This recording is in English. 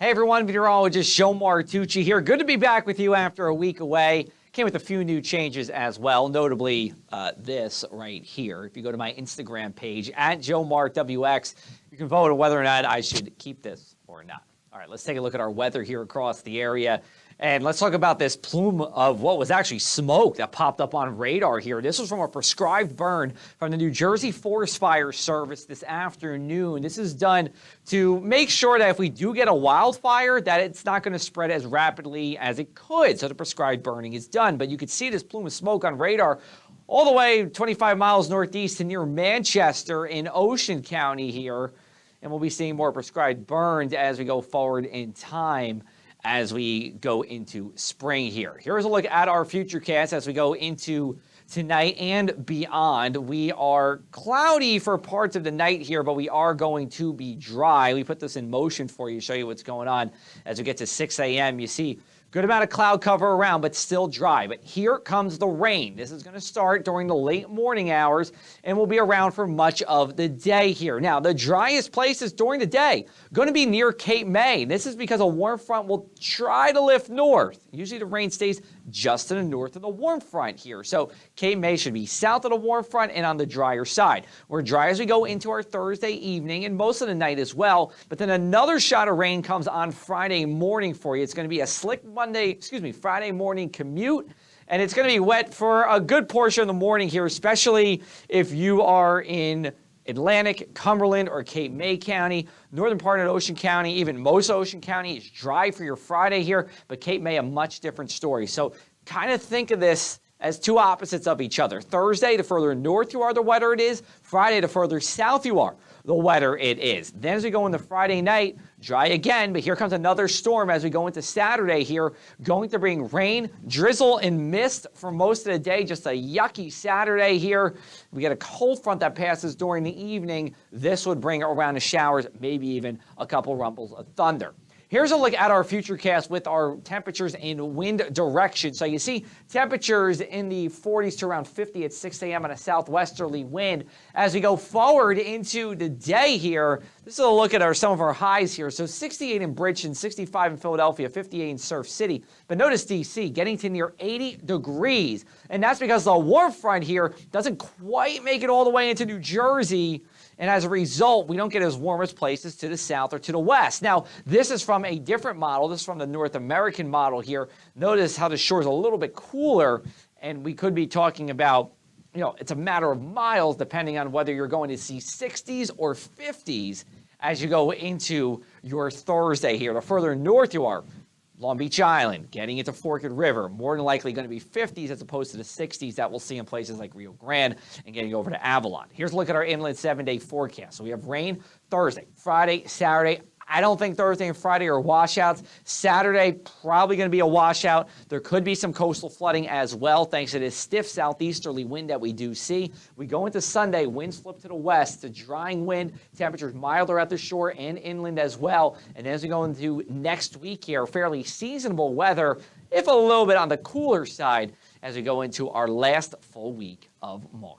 Hey everyone, meteorologist Joe Martucci here. Good to be back with you after a week away. Came with a few new changes as well, notably this right here. If you go to my Instagram page, at JoeMartWX, you can vote on whether or not I should keep this or not. All right, let's take a look at our weather here across the area. And let's talk about this plume of what was actually smoke that popped up on radar here. This was from a prescribed burn from the New Jersey Forest Fire Service this afternoon. This is done to make sure that if we do get a wildfire, that it's not going to spread as rapidly as it could. So the prescribed burning is done. But you could see this plume of smoke on radar all the way 25 miles northeast to near Manchester in Ocean County here. And we'll be seeing more prescribed burns as we go forward in time, as we go into spring here. Here's a look at our futurecast as we go into tonight and beyond. We are cloudy for parts of the night here, but we are going to be dry. We put this in motion for you to show you what's going on. As we get to 6 a.m., you see good amount of cloud cover around, but still dry. But here comes the rain. This is going to start during the late morning hours and will be around for much of the day here. Now, the driest places during the day going to be near Cape May. This is because a warm front will try to lift north. Usually the rain stays just to the north of the warm front here. So Cape May should be south of the warm front and on the drier side. We're dry as we go into our Thursday evening and most of the night as well. But then another shot of rain comes on Friday morning for you. It's going to be a slick Friday morning commute. And it's going to be wet for a good portion of the morning here, especially if you are in Atlantic, Cumberland, or Cape May County. Northern part of Ocean County, even most Ocean County is dry for your Friday here, but Cape May, a much different story. So kind of think of this as two opposites of each other. Thursday, the further north you are, the wetter it is. Friday, the further south you are, the wetter it is. Then as we go into Friday night, dry again, but here comes another storm as we go into Saturday here, going to bring rain, drizzle, and mist for most of the day. Just a yucky Saturday here. We get a cold front that passes during the evening. This would bring around the showers, maybe even a couple rumbles of thunder. Here's a look at our futurecast with our temperatures and wind direction. So you see temperatures in the 40s to around 50 at 6 a.m. on a southwesterly wind. As we go forward into the day here, this is a look at some of our highs here. So 68 in Bridgeton, 65 in Philadelphia, 58 in Surf City. But notice D.C. getting to near 80 degrees. And that's because the warm front here doesn't quite make it all the way into New Jersey. And as a result, we don't get as warm as places to the south or to the west. Now, this is from a different model. This is from the North American model here. Notice how the shore is a little bit cooler, and we could be talking about, it's a matter of miles depending on whether you're going to see 60s or 50s as you go into your Thursday here. The further north you are, Long Beach Island, getting into Forked River, more than likely going to be 50s as opposed to the 60s that we'll see in places like Rio Grande and getting over to Avalon. Here's a look at our inland 7-day forecast. So we have rain Thursday, Friday, Saturday. I don't think Thursday and Friday are washouts. Saturday, probably going to be a washout. There could be some coastal flooding as well, thanks to this stiff southeasterly wind that we do see. We go into Sunday, winds flip to the west. It's a drying wind. Temperatures milder at the shore and inland as well. And as we go into next week here, fairly seasonable weather, if a little bit on the cooler side, as we go into our last full week of March.